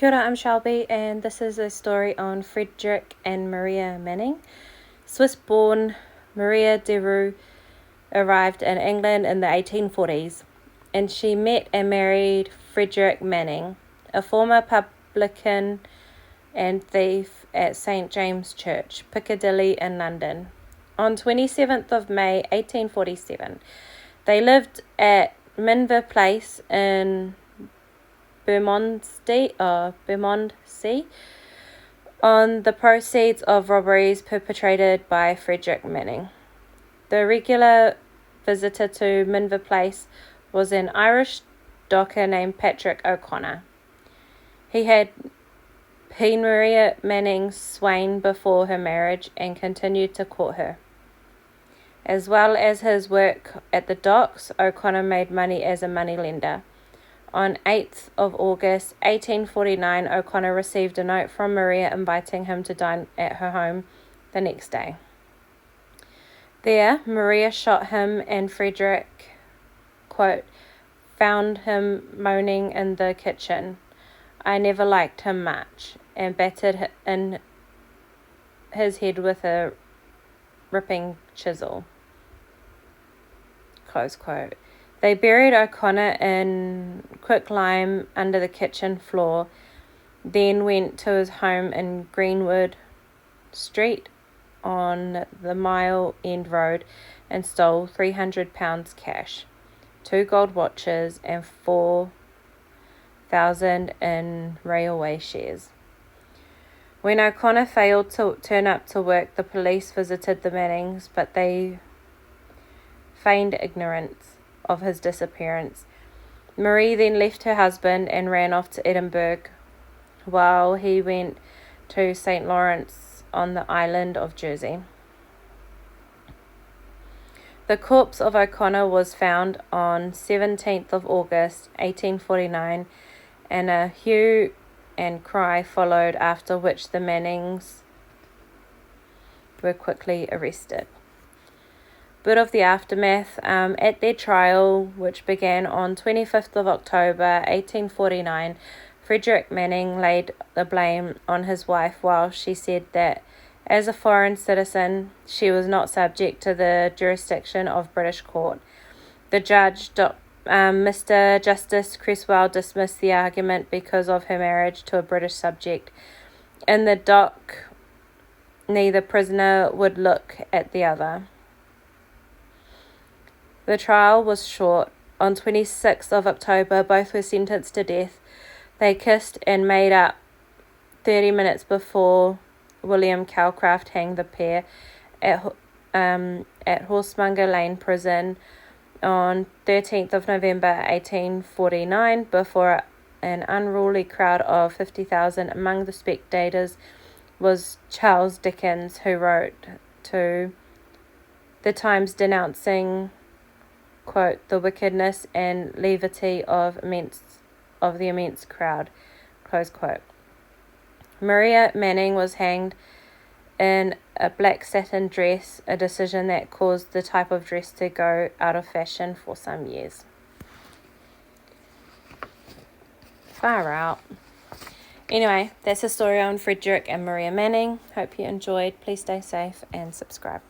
Kia ora, I'm Shelby, and this is a story on Frederick and Maria Manning. Swiss-born Maria de Roux arrived in England in the 1840s, and she met and married Frederick Manning, a former publican and thief at St. James Church, Piccadilly in London. On 27th of May 1847, they lived at Minver Place in Bermondsey on the proceeds of robberies perpetrated by Frederick Manning. The regular visitor to Minver Place was an Irish docker named Patrick O'Connor. He had been Maria Manning's swain before her marriage and continued to court her. As well as his work at the docks, O'Connor made money as a moneylender. On 8th of August 1849, O'Connor received a note from Maria inviting him to dine at her home the next day. There, Maria shot him, and Frederick, quote, found him moaning in the kitchen. I never liked him much, and battered in his head with a ripping chisel, close quote. They buried O'Connor in quicklime under the kitchen floor, then went to his home in Greenwood Street on the Mile End Road and stole £300 cash, 2 gold watches, and 4,000 in railway shares. When O'Connor failed to turn up to work, the police visited the Mannings, but they feigned ignorance of his disappearance. Marie then left her husband and ran off to Edinburgh, while he went to St. Lawrence on the island of Jersey. The corpse of O'Connor was found on 17th of August 1849, and a hue and cry followed, after which the Mannings were quickly arrested. Bit of the aftermath. At their trial, which began on 25th of October 1849, Frederick Manning laid the blame on his wife, while she said that as a foreign citizen, she was not subject to the jurisdiction of British court. The judge, Mr. Justice Cresswell, dismissed the argument because of her marriage to a British subject. In the dock, neither prisoner would look at the other. The trial was short. On 26th of October, both were sentenced to death. They kissed and made up 30 minutes before William Calcraft hanged the pair at Horsemonger Lane Prison on 13th of November 1849 before an unruly crowd of 50,000. Among the spectators was Charles Dickens, who wrote to the Times denouncing, quote, the wickedness and levity of the immense crowd, close quote. Maria Manning was hanged in a black satin dress, a decision that caused the type of dress to go out of fashion for some years. Far out. Anyway, that's a story on Frederick and Maria Manning. Hope you enjoyed. Please stay safe and subscribe.